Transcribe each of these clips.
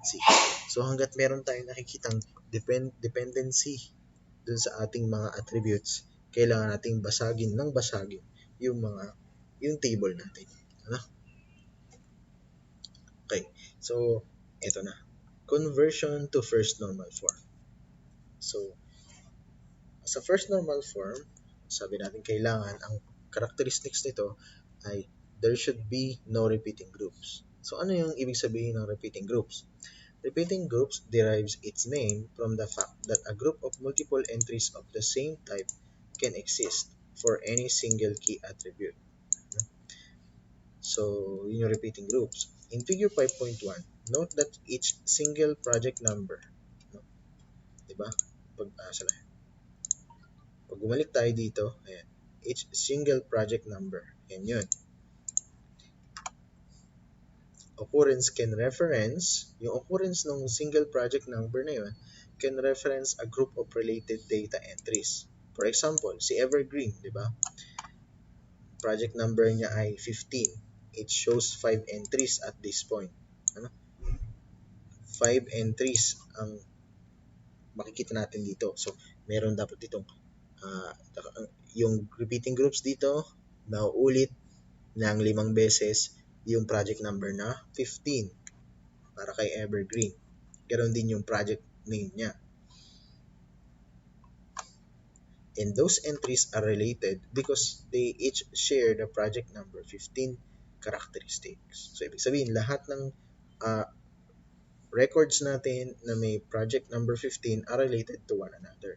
dependency. So hanggat meron tayong nakikitang dependency dun sa ating mga attributes, kailangan nating basagin yung table natin. Ano? Okay. So, ito na. Conversion to first normal form. So, sa first normal form, sabi natin kailangan ang characteristics nito ay there should be no repeating groups. So, ano yung ibig sabihin ng repeating groups? Repeating groups derives its name from the fact that a group of multiple entries of the same type can exist for any single key attribute. So, yun yung repeating groups. In figure 5.1, note that each single project number, no? Diba? Pag bumalik tayo dito, ayan, each single project number, yan yun. Occurrence can reference, yung occurrence ng single project number na yun, can reference a group of related data entries. For example, si Evergreen, di ba? Project number niya ay 15. It shows 5 entries at this point. Ano? 5 entries ang makikita natin dito. So, meron dapat ditong yung repeating groups dito, nauulit ng 5 beses yung project number na 15 para kay Evergreen. Ganon din yung project name niya. And those entries are related because they each share the project number 15 characteristics. So, ibig sabihin, lahat ng records natin na may project number 15 are related to one another.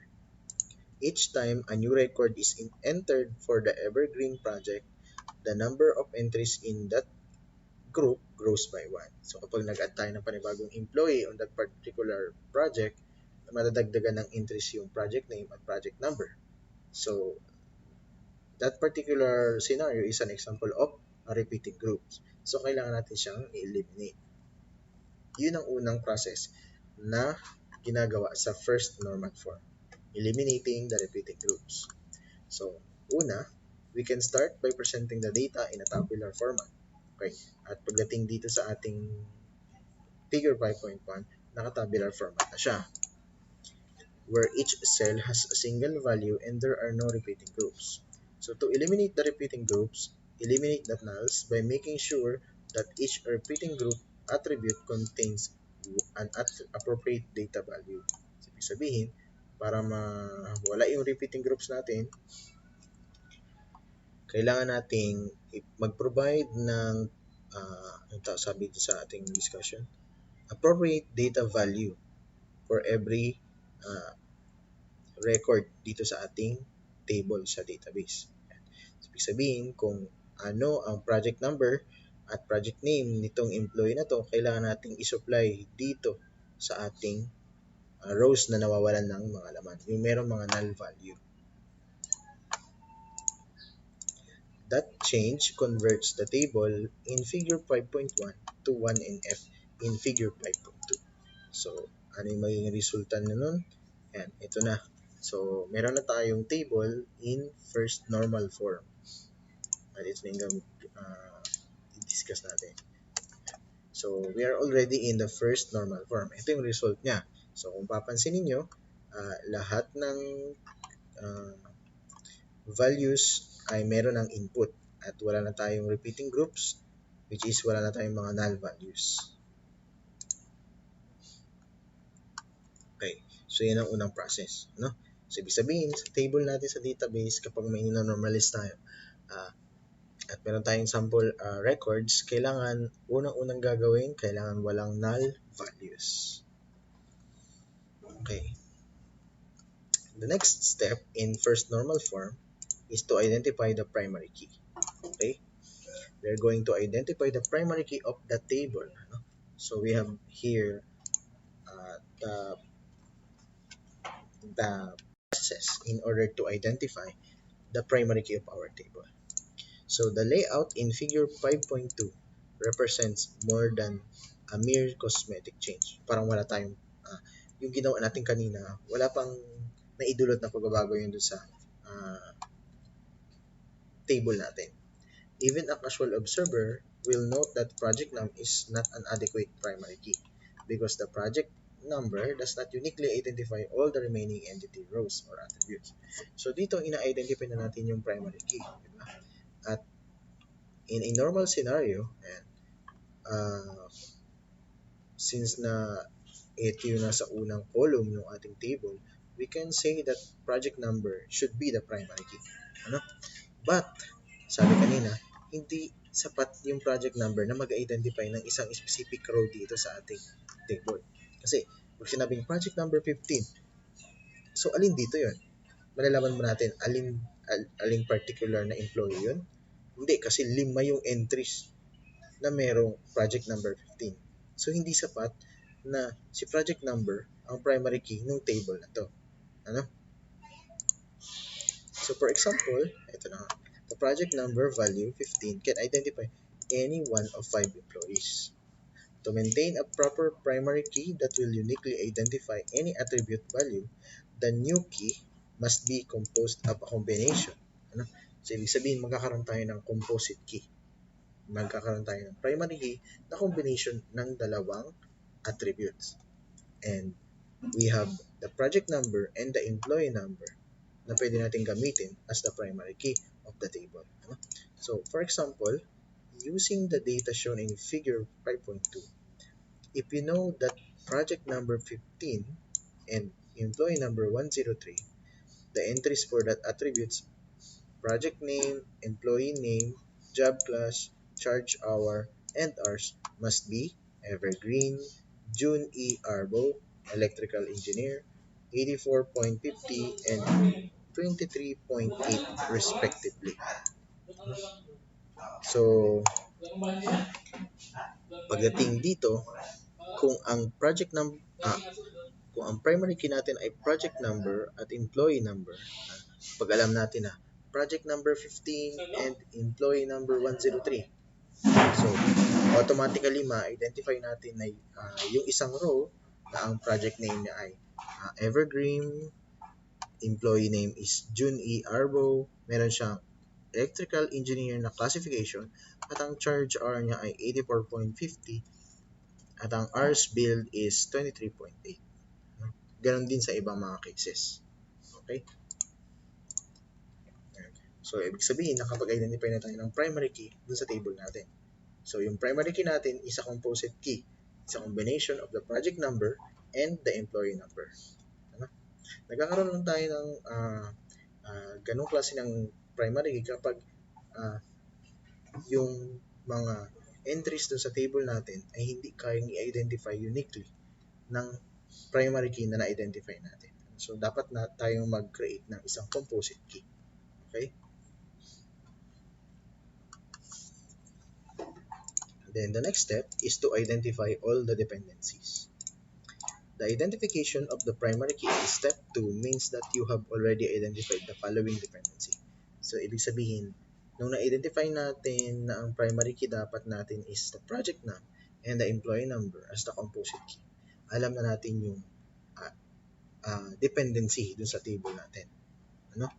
Each time a new record is entered for the Evergreen project, the number of entries in that group grows by 1. So kapag nag-add tayo ng panibagong employee on that particular project, madadagdagan ng entries yung project name at project number. So that particular scenario is an example of a repeating groups. So kailangan natin siyang i-eliminate. Yun ang unang process na ginagawa sa first normal form, eliminating the repeating groups. So una, we can start by presenting the data in a tabular format. Okay. At pagdating dito sa ating figure 5.1, naka-tabular format na siya, where each cell has a single value and there are no repeating groups. So to eliminate the repeating groups, eliminate the nulls by making sure that each repeating group attribute contains an appropriate data value. So, ibig sabihin, para mawala yung repeating groups natin, kailangan nating mag-provide ng sabi sa ating discussion, appropriate data value for every record dito sa ating table sa database. So, ibig sabihin, kung ano ang project number at project name nitong employee na to, kailangan nating isupply dito sa ating rows na nawawalan ng mga laman. Yung merong mga null value. That change converts the table in figure 5.1 to 1NF in figure 5.2. So, ano yung magiging resulta na nun? Yan, ito na. So, meron na tayong table in first normal form. At ito na yung i-discuss natin. So, we are already in the first normal form. Ito yung result niya. So, kung papansin niyo, lahat ng values ay meron ng input at wala na tayong repeating groups, which is wala na tayong mga null values. Okay, so yun ang unang process, no? So ibig sabihin, sa table natin sa database, kapag may normalize tayo at meron tayong sample records, kailangan unang-unang gagawin, kailangan walang null values. Okay. The next step in first normal form is to identify the primary key. Okay, we're going to identify the primary key of the table. So we have here the process in order to identify the primary key of our table. So the layout in figure 5.2 represents more than a mere cosmetic change. Parang wala tayong yung ginawa natin kanina, wala pang naidulot na pagbabago yun doon sa table natin. Even a casual observer will note that project name is not an adequate primary key. because the project number does not uniquely identify all the remaining entity rows or attributes. So dito, ina-identify na natin yung primary key. Diba? At in a normal scenario, and, since na ito yung nasa unang column ng ating table, we can say that project number should be the primary key. Ano? But, sabi kanina, hindi sapat yung project number na mag-identify ng isang specific row dito sa ating table. Kasi, pag sinabing project number 15, so alin dito yon? Malalaman mo natin aling particular na employee yun? Hindi, kasi 5 yung entries na merong project number 15. So, hindi sapat na si project number ang primary key ng table na to. Ano? So, for example, ito na. The project number value 15 can identify any one of 5 employees. To maintain a proper primary key that will uniquely identify any attribute value, the new key must be composed of a combination. Ano? So, ibig sabihin, magkakaroon tayo ng composite key. Magkakaroon tayo ng primary key na combination ng dalawang attributes. And we have the project number and the employee number na pwede natin gamitin as the primary key of the table. So, for example, using the data shown in figure 5.2, if you know that project number 15 and employee number 103, the entries for that attributes project name, employee name, job class, charge hour, and hours must be Evergreen, June E. Arbo, electrical engineer, 84.50 and 23.8 respectively. So, pagdating dito, kung ang project number kung ang primary key natin ay project number at employee number, pag alam natin na project number 15 and employee number 103. So, automatically ma-identify natin na yung isang row na ang project name niya ay Evergreen, employee name is June E. Arbo, meron siyang electrical engineer na classification, at ang charge hour niya ay 84.50 at ang hours billed is 23.8. Ganon din sa ibang mga cases. Okay? So, ibig sabihin, nakapag-identify na tayo ng primary key dun sa table natin. So, yung primary key natin is a composite key. It's a combination of the project number and the employee number. Ano? Nagkakaroon lang tayo ng ganong klase ng primary key kapag yung mga entries dun sa table natin ay hindi kayang i-identify uniquely ng primary key na na-identify natin. So, dapat na tayong mag-create ng isang composite key. Okay? Then the next step is to identify all the dependencies. The identification of the primary key in step 2 means that you have already identified the following dependency. So, ibig sabihin, nung na-identify natin na ang primary key dapat natin is the project name and the employee number as the composite key, alam na natin yung dependency dun sa table natin. Ano?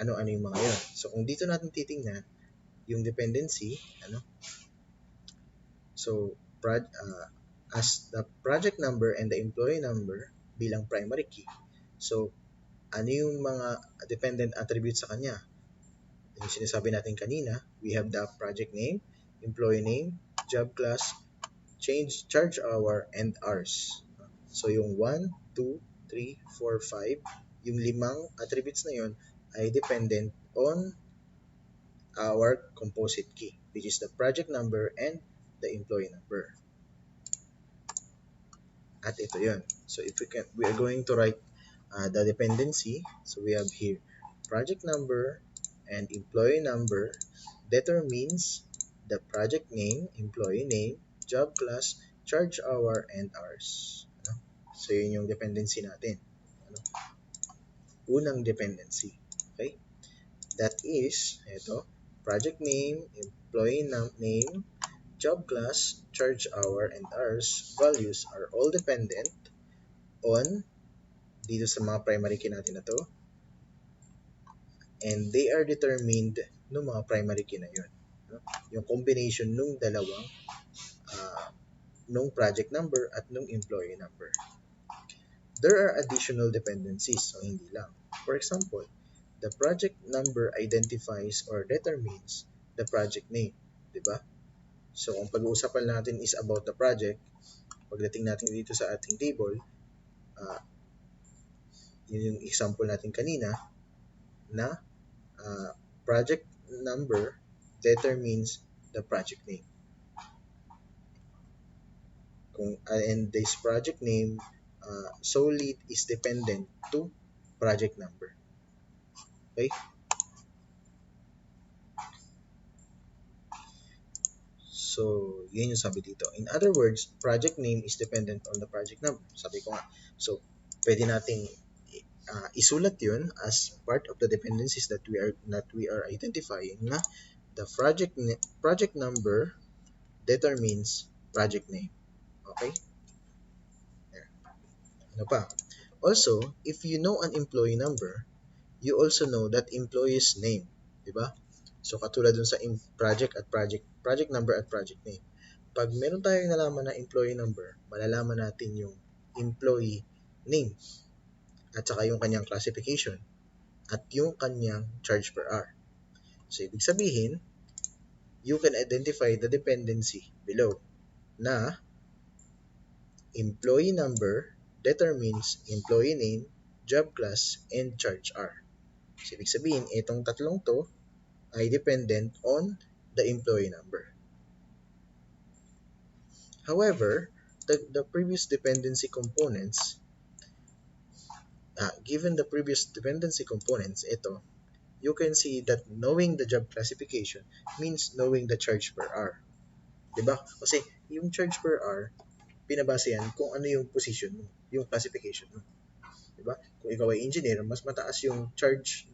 Ano-ano yung mga yun. So, kung dito natin titingnan, yung dependency, so, as the project number and the employee number bilang primary key. So, ano yung mga dependent attributes sa kanya? Yung sinasabi natin kanina, we have the project name, employee name, job class, charge hour, and hours. So, yung 1, 2, 3, 4, 5, yung 5 attributes na yun ay dependent on our composite key, which is the project number and the employee number. At ito yun. So, we are going to write the dependency. So, we have here project number and employee number determines the project name, employee name, job class, charge hour, and hours. So, yun yung dependency natin. Unang dependency. Okay? That is, ito, project name, employee name, job class, charge hour, and hours values are all dependent on dito sa mga primary key natin na to, and they are determined ng mga primary key na yun. Yung combination ng dalawang nung project number at nung employee number. There are additional dependencies, so hindi lang. For example, the project number identifies or determines the project name, di ba? So, ang pag-uusapan natin is about the project. Pagdating natin dito sa ating table, uh, yun yung example natin kanina, na uh, project number determines the project name. And this project name solely is dependent to project number. Okay? So, yun yung sabi dito. In other words, project name is dependent on the project number. Sabi ko nga. So, pwede nating isulat yun as part of the dependencies that we are identifying na the project number determines project name. Okay? Ano pa? Also, if you know an employee number, you also know that employee's name. Diba? So, katulad dun sa project number at project name. Pag meron tayong nalaman na employee number, malalaman natin yung employee name at saka yung kanyang classification at yung kanyang charge per hour. So, ibig sabihin, you can identify the dependency below na employee number determines employee name, job class, and charge hour. So, ibig sabihin, itong tatlong to ay dependent on the employee number. However, the previous dependency components, given the previous dependency components, ito, you can see that knowing the job classification means knowing the charge per hour. Diba? Kasi yung charge per hour, pinabase yan kung ano yung position mo, yung classification mo. Diba? Kung ikaw ay engineer, mas mataas yung charge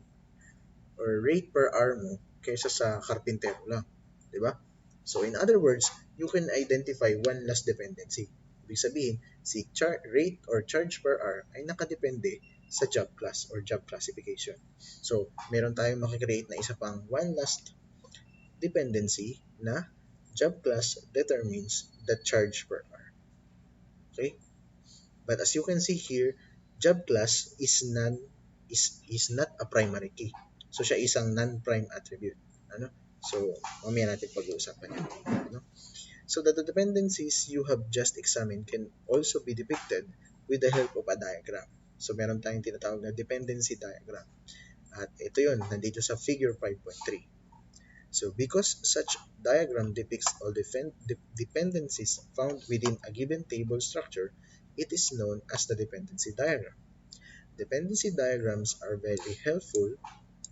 or rate per hour mo kaysa sa carpentero lang. Diba? So in other words, you can identify one last dependency. Ibig sabihin, si rate or charge per hour ay nakadepende sa job class or job classification. So, meron tayong makikreate na isa pang one last dependency na job class determines the charge per hour. Okay? But as you can see here, job class is not a primary key. So, siya isang non-prime attribute. Ano? So, mamaya natin pag-uusapan yan. Ano? So that the dependencies you have just examined can also be depicted with the help of a diagram. So meron tayong tinatawag na dependency diagram. At ito yun, nandito sa figure 5.3. So because such diagram depicts all dependencies found within a given table structure, it is known as the dependency diagram. Dependency diagrams are very helpful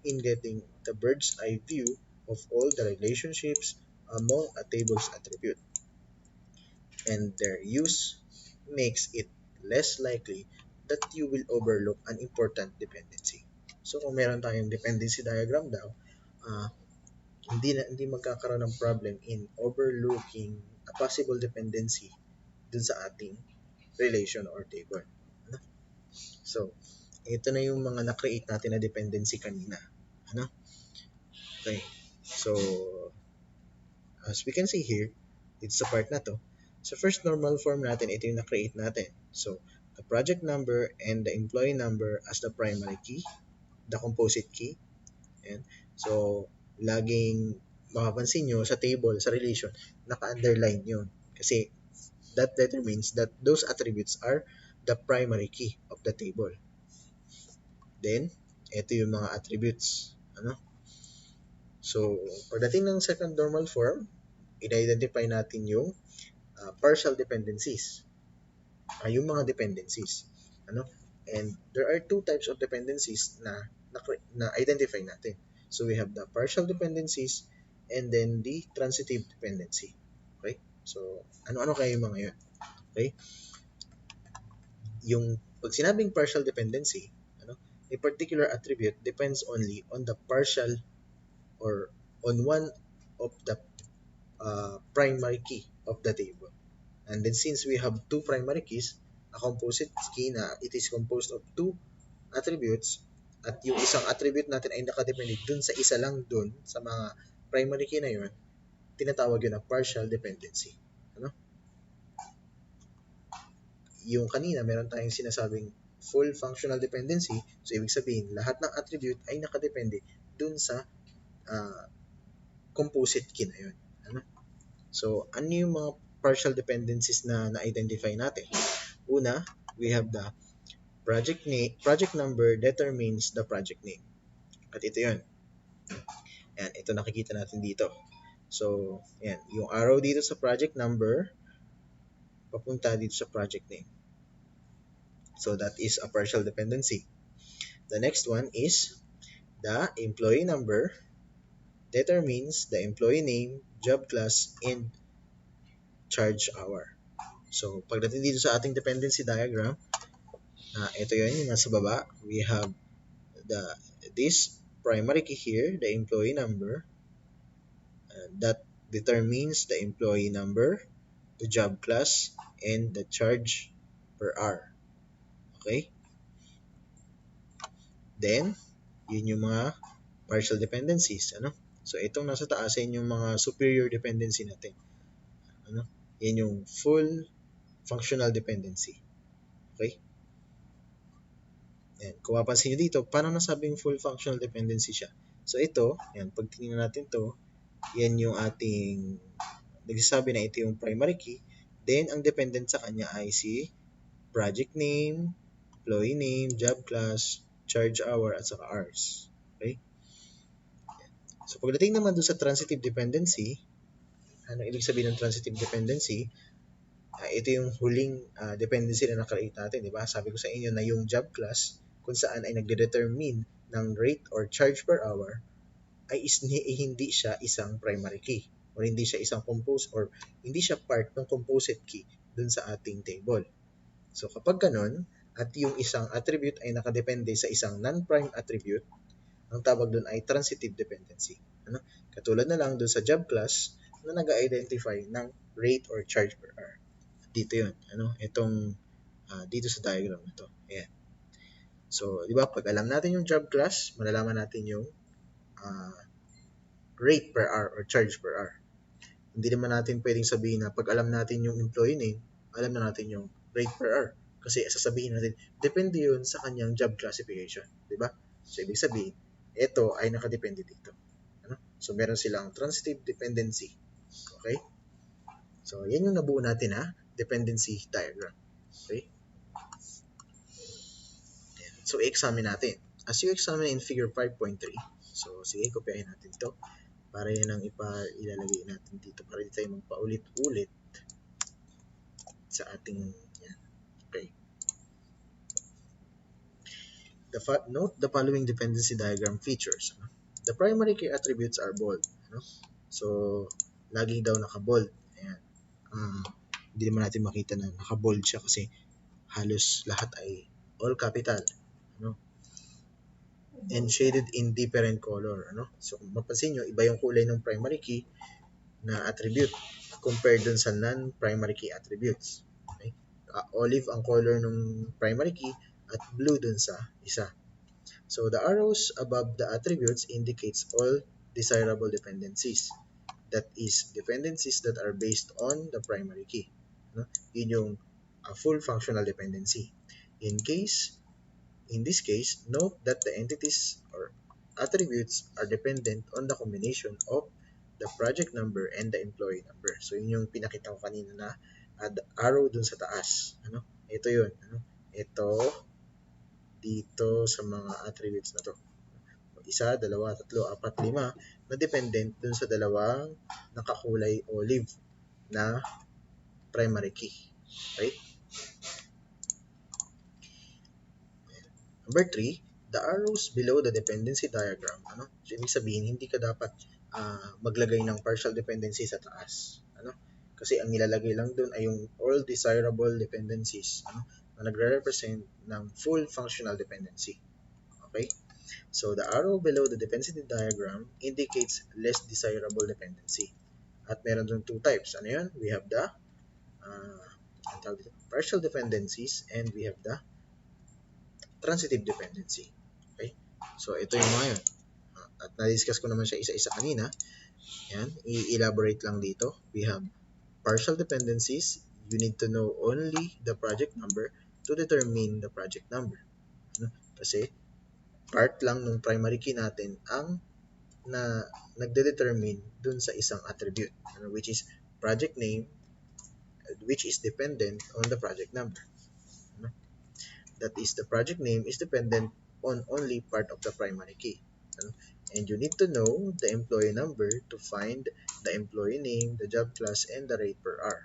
in getting the bird's eye view of all the relationships among a table's attribute. And their use makes it less likely that you will overlook an important dependency. So kung meron tayong dependency diagram daw, hindi magkakaroon ng problem in overlooking a possible dependency dun sa ating relation or table. So, ito na yung mga na-create natin na dependency kanina. Ano? Okay. So, as we can see here, it's sa part na to. Sa first normal form natin, ito yung na-create natin. So, the project number and the employee number as the primary key, the composite key. And so, laging makapansin nyo sa table, sa relation, naka-underline yun. Kasi that determines that those attributes are the primary key of the table. Then, ito yung mga attributes. Ano? So, pagdating ng second normal form, i-identify natin yung partial dependencies. Yung mga dependencies. Ano? And there are two types of dependencies na identify natin. So, we have the partial dependencies and then the transitive dependency. Okay? So, ano-ano kaya yung mga yun? Okay? Yung pag sinabing partial dependency, a particular attribute depends only on the partial or on one of the primary key of the table. And then since we have two primary keys, a composite key na it is composed of two attributes, at yung isang attribute natin ay nakadepende dun sa isa lang dun sa mga primary key na yun, tinatawag yun na partial dependency. Ano? yung kanina meron tayong sinasabing full functional dependency. So, ibig sabihin, lahat ng attribute ay nakadepende dun sa composite key na yun. Ano? So, ano yung mga partial dependencies na na-identify natin? Una, we have the project number determines the project name. At ito yun. Yan, ito nakikita natin dito. So, yan, yung arrow dito sa project number, papunta dito sa project name. So, that is a partial dependency. The next one is the employee number determines the employee name, job class, and charge hour. So, pagdating dito sa ating dependency diagram, ito yun, yung nasa baba, we have this primary key here, the employee number, that determines the employee number, the job class, and the charge per hour. Okay? Then, yun yung mga partial dependencies. Ano? So, itong nasa taas, yun yung mga superior dependency natin. Ano? Yan yung full functional dependency. Okay? Yan. Kung mapansin nyo dito, paano nasabing full functional dependency siya? So, ito, yan, pag tingnan natin to, yan yung ating nagsasabi na ito yung primary key. Then, ang dependent sa kanya ay si project name, employee name, job class, charge hour, at saka hours. Okay? So, pagdating naman doon sa transitive dependency, ano ibig sabihin ng transitive dependency? Ito yung huling dependency na nakreate natin, di ba? Sabi ko sa inyo na yung job class, kung saan ay nagde-determine ng rate or charge per hour, ay hindi siya isang primary key or hindi siya isang or hindi siya part ng composite key dun sa ating table. So kapag ganun, at yung isang attribute ay nakadepende sa isang non-prime attribute, ang tawag dun ay transitive dependency. Ano? Katulad na lang dun sa job class na nag-identify ng rate or charge per hour. Dito yun. Ano? Itong dito sa diagram na to. Ayan. So, di ba, pag alam natin yung job class, malalaman natin yung rate per hour or charge per hour. Hindi naman natin pwedeng sabihin na pag alam natin yung employee name, alam na natin yung rate per hour. Kasi sasabihin natin, depende yun sa kanyang job classification. Di ba? So, ibig sabihin, ito ay nakadepende dito. Ano? So, meron silang transitive dependency. Okay? So, yan yung nabuo natin dependency diagram. Okay? So, i-examine natin. As you examine in figure 5.3, so, sige, kopyahin natin ito para yan ang ilalagay natin dito para di tayo magpaulit-ulit sa ating yan. Okay. Note the following dependency diagram features. The primary key attributes are bold. So, laging daw naka-bold. Ayan. Hindi naman natin makita na naka-bold siya kasi halos lahat ay all capital. And shaded in different color. So, kung mapansin nyo, iba yung kulay ng primary key na attribute compared dun sa non-primary key attributes. Okay? Olive ang color ng primary key at blue dun sa isa. So, the arrows above the attributes indicates all desirable dependencies. That is, dependencies that are based on the primary key. Yun yung full functional dependency. In this case, note that the entities or attributes are dependent on the combination of the project number and the employee number. So, yun yung pinakita ko kanina na arrow dun sa taas. Ito yun. Ito dito sa mga attributes na to. 1, 2, 3, 4, 5 na dependent dun sa dalawang nakakulay olive na primary key. Right? Number 3, the arrows below the dependency diagram. So, ibig sabihin, hindi ka dapat maglagay ng partial dependency sa taas. Kasi ang nilalagay lang doon ay yung all desirable dependencies na nagre-represent ng full functional dependency. Okay? So, the arrow below the dependency diagram indicates less desirable dependency. At meron doon 2 types. Ano yun? We have the partial dependencies and we have the transitive dependency. Okay? So, ito yung mga yun. At na-discuss ko naman siya isa-isa kanina. Yan, i-elaborate lang dito. We have partial dependencies. you need to know only the project number to determine the project number. Ano? Kasi part lang ng primary key natin ang na nagde-determine dun sa isang attribute, which is project name, which is dependent on the project number. Ano? That is, the project name is dependent on only part of the primary key. Ano? And you need to know the employee number to find the employee name, the job class, and the rate per hour.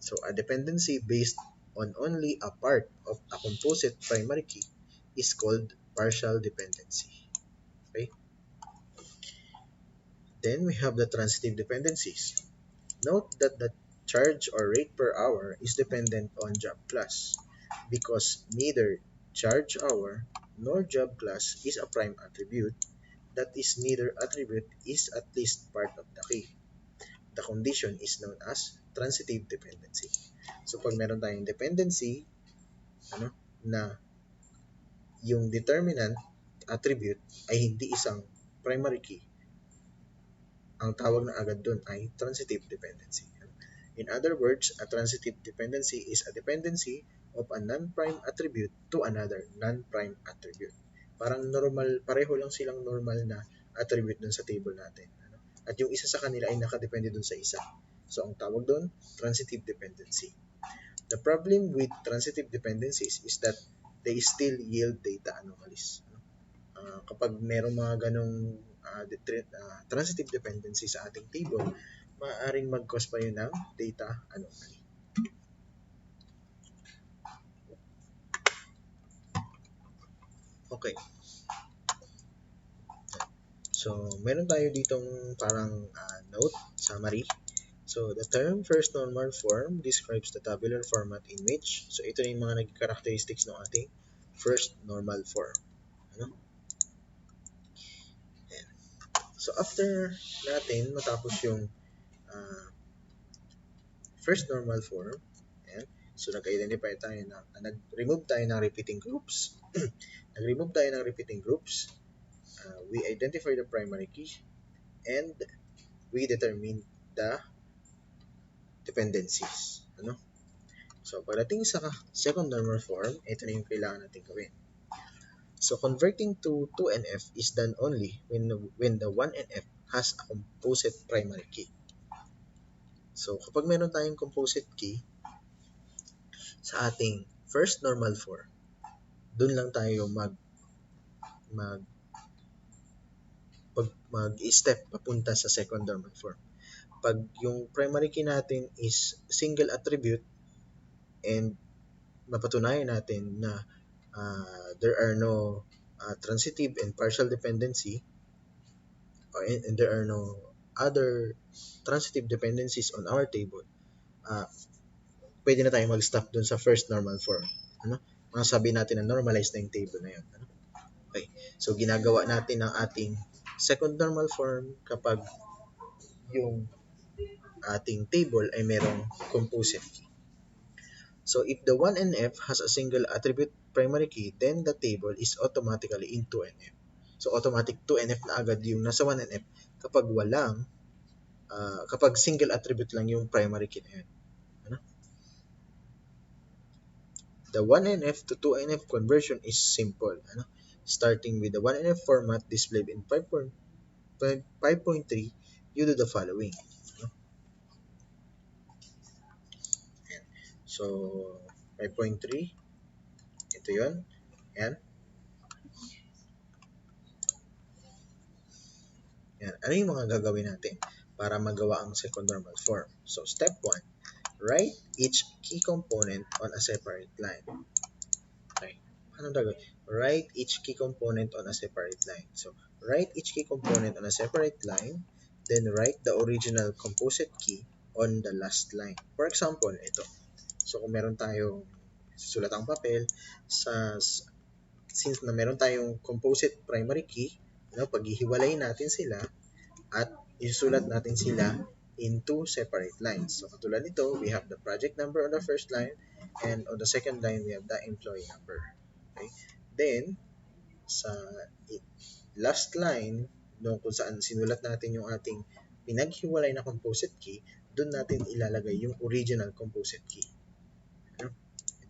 So a dependency based on only a part of a composite primary key is called partial dependency. Okay? Then we have the transitive dependencies. Note that the charge or rate per hour is dependent on job class because neither charge hour nor job class is a prime attribute. That is, neither attribute is at least part of the key. The condition is known as transitive dependency. So pag meron tayong dependency, ano, na yung determinant attribute ay hindi isang primary key, ang tawag na agad dun ay transitive dependency. In other words, a transitive dependency is a dependency of a non-prime attribute to another non-prime attribute. Parang normal, pareho lang silang normal na attribute dun sa table natin. At yung isa sa kanila ay nakadepende dun sa isa. So, ang tawag dun, transitive dependency. The problem with transitive dependencies is that they still yield data anomalies. Kapag merong mga ganong transitive dependency sa ating table, maaaring mag-cause pa yun ng data anomaly. Okay. So, meron tayo ditong parang note, summary. So, the term first normal form describes the tabular format in which, so ito na yung mga naging characteristics ng ating first normal form. Ano? Ayan. So, after natin matapos yung first normal form, ayan, so nag-identify tayo nag-remove tayo ng repeating groups. Nag-remove tayo ng repeating groups. We identify the primary key and we determine the dependencies. Ano? So, pagdating sa second normal form, ito na yung kailangan natin gawin. So, converting to 2NF is done only when the 1NF has a composite primary key. So, kapag meron tayong composite key sa ating first normal form, dun lang tayo mag-step papunta sa second normal form. Pag yung primary key natin is single attribute and mapatunayan natin na there are no transitive and partial dependency and there are no other transitive dependencies on our table, pwede na tayo mag-stop dun sa first normal form. Ano? Masasabi natin na normalize na yung table na yun. Ano? Okay. So, ginagawa natin ang ating second normal form kapag yung ating table ay merong composite key. So, if the 1NF has a single attribute primary key, then the table is automatically in 2NF. So, automatic 2NF na agad yung nasa 1NF kapag kapag single attribute lang yung primary key na yun. Ano? The 1NF to 2NF conversion is simple. Ano? Starting with the 1NF format displayed in 5.3, you do the following. Ano? So, 5.3, ito yun. Yan. Yan. Ano yung mga gagawin natin para magawa ang second normal form? So, step 1, write each key component on a separate line. Okay. Anong gagawin? Write each key component on a separate line. So, write each key component on a separate line, then write the original composite key on the last line. For example, ito. So, kung meron tayong sulatang papel, since na meron tayong composite primary key, paghihiwalayin natin sila at isusulat natin sila in two separate lines. So, katulad nito, we have the project number on the first line and on the second line, we have the employee number. Okay? Then, sa last line, kung saan sinulat natin yung ating pinaghiwalay na composite key, doon natin ilalagay yung original composite key. Ano?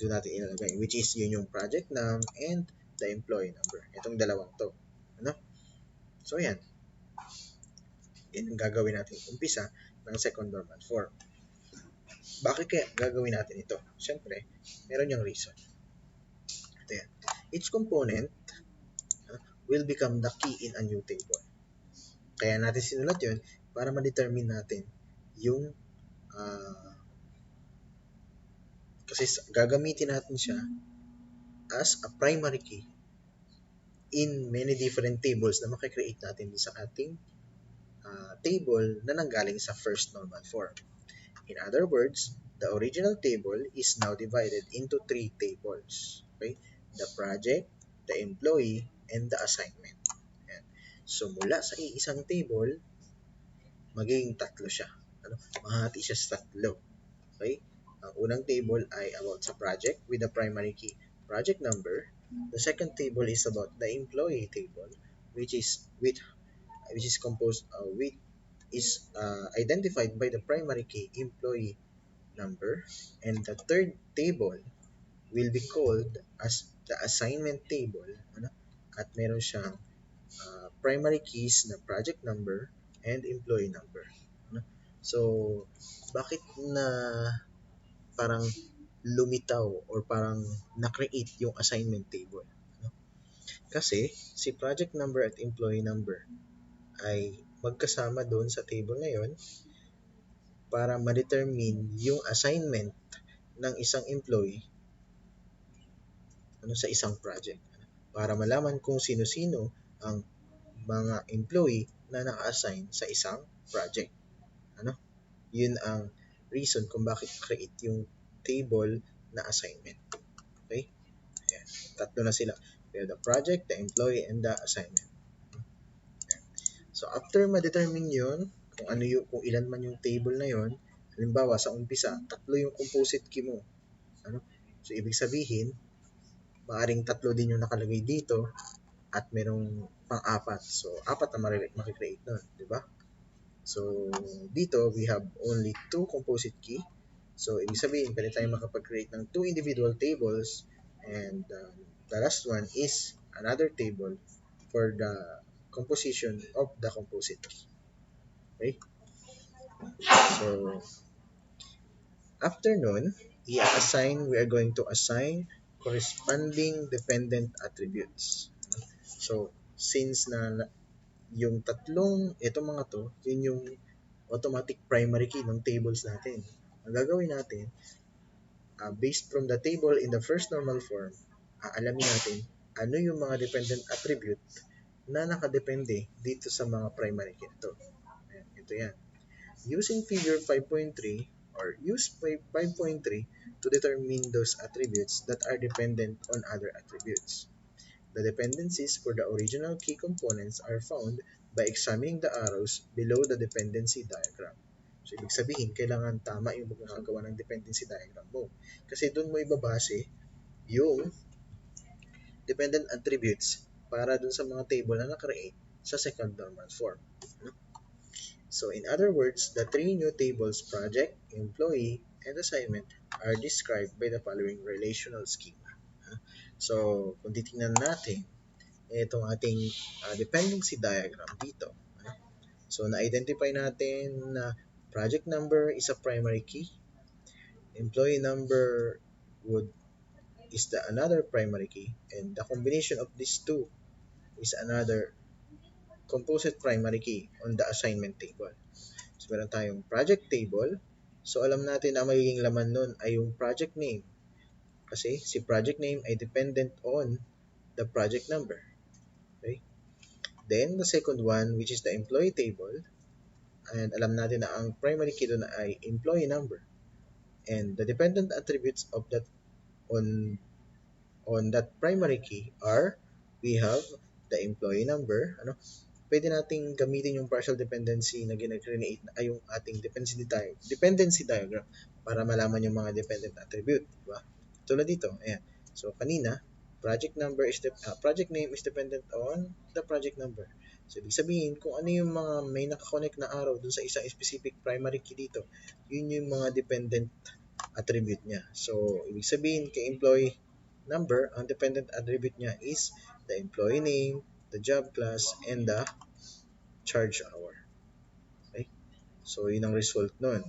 Doon natin ilalagay, which is yun yung project name and the employee number. Itong dalawang to. Ano? So, yan. Yan ang gagawin natin umpisa ng second normal form. Bakit kaya gagawin natin ito? Siyempre, meron yung reason. Ito yan. Each component will become the key in a new table. Kaya natin sinulat yun para ma-determine natin yung kasi gagamitin natin siya as a primary key in many different tables na makikreate natin sa ating table na nanggaling sa first normal form. In other words, the original table is now divided into 3 tables. Okay? The project, the employee, and the assignment. Ayan. So, mula sa isang table, magiging tatlo siya. Ano? Mahati siya sa tatlo. Okay? Ang unang table ay about sa project with the primary key project number. The second table is about the employee table, which is composed with is identified by the primary key employee number, and the third table will be called as the assignment table, ano? At meron siyang primary keys na project number and employee number, ano? So, bakit na parang lumitaw or parang na-create yung assignment table, ano? Kasi si project number at employee number ay magkasama doon sa table na yon para ma-determine yung assignment ng isang employee sa isang project. Para malaman kung sino-sino ang mga employee na naka-assign sa isang project. Ano? Yun ang reason kung bakit create yung table na assignment. Okay? Ayan. Tatlo na sila. We have the project, the employee, and the assignment. So after ma-determine yun, kung ilan man yung table na yun, halimbawa sa umpisa, tatlo yung composite key mo. Ano? So ibig sabihin, maaring tatlo din yung nakalagay dito at merong pang-apat. So apat na makikreate nun, di ba? So dito, we have only 2 composite key. So ibig sabihin, pwede tayo makapag-create ng 2 individual tables, and the last one is another table for the composition of the composite key. Okay? So, after nun, we are going to assign corresponding dependent attributes. So, since na yung itong mga to, yun yung automatic primary key ng tables natin. Ang gagawin natin, based from the table in the first normal form, alamin natin ano yung mga dependent attribute na nakadepende dito sa mga primary key ito. Ayan, ito yan. Using figure 5.3 or use 5.3 to determine those attributes that are dependent on other attributes. The dependencies for the original key components are found by examining the arrows below the dependency diagram. So, ibig sabihin, kailangan tama yung pagkakagawa ng dependency diagram mo. Kasi doon mo ibabase yung dependent attributes para doon sa mga table na na-create sa second normal form. So, in other words, the 3 new tables, project, employee, and assignment, are described by the following relational schema. So, kung titingnan natin, itong ating dependency diagram dito. So, na-identify natin na project number is a primary key, employee number is another primary key, and the combination of these two is another composite primary key on the assignment table. So, meron tayong project table. So, alam natin na magiging laman nun ay yung project name. Kasi si project name ay dependent on the project number. Okay? Then, the second one, which is the employee table. And alam natin na ang primary key doon ay employee number. And the dependent attributes of that on that primary key are, we have the employee number. Pwede nating gamitin yung partial dependency na gina-create ay yung ating dependency diagram para malaman yung mga dependent attribute, di ba? Tulad dito, ayan. So kanina, project name is dependent on the project number. So, ibig sabihin, kung ano yung mga may nakakonect na araw dun sa isang specific primary key dito, yun yung mga dependent attribute niya. So, ibig sabihin, kay employee number, ang dependent attribute niya is the employee name, the job class, and the charge hour. Okay? So, yun ang result nun.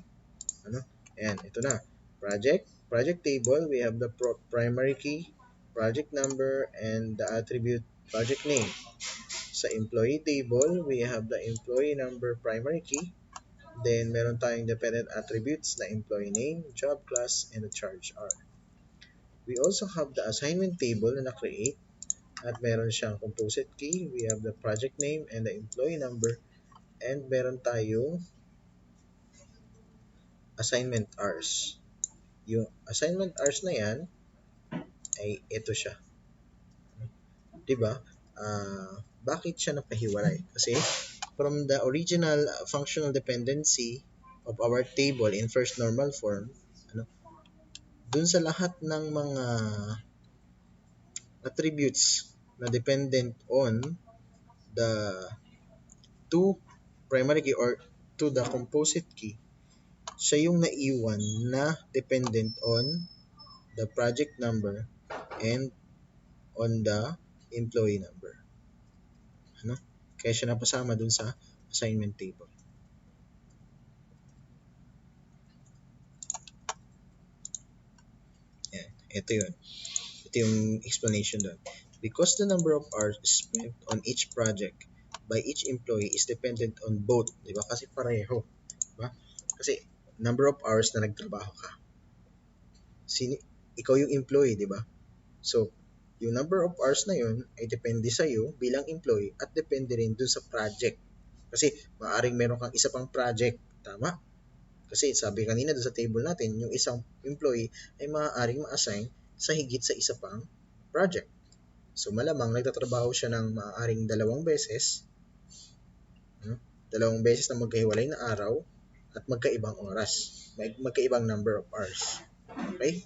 Ano? Ayan, ito na. Project table, we have the primary key, project number, and the attribute project name. Sa employee table, we have the employee number primary key. Then, meron tayong dependent attributes na employee name, job class, and the charge hour. We also have the assignment table na na-create at meron siyang composite key. We have the project name and the employee number. And meron tayong assignment hours. Yung assignment hours na yan ay ito siya. 'Di ba? Bakit siya napahiwalay? Kasi from the original functional dependency of our table in first normal form, ano, dun sa lahat ng mga attributes na dependent on the two primary key or to the composite key, siya yung naiwan na dependent on the project number and on the employee number. Ano? Kaya siya napasama dun sa assignment table. Yan. Ito yun. Ito yung explanation doon. Because the number of hours spent on each project by each employee is dependent on both. Di ba? Kasi pareho. Di ba? Kasi number of hours na nagtrabaho ka. Ikaw yung employee, di ba? So, yung number of hours na yun ay depende sa iyo bilang employee at depende rin dun sa project. Kasi maaaring meron kang isa pang project. Tama? Kasi sabi kanina doon sa table natin, yung isang employee ay maaaring ma-assign sa higit sa isa pang project. So malamang nagtatrabaho siya ng maaaring dalawang beses, no? Dalawang beses na magkahiwalay na araw at magkaibang oras, magkaibang number of hours. Okay?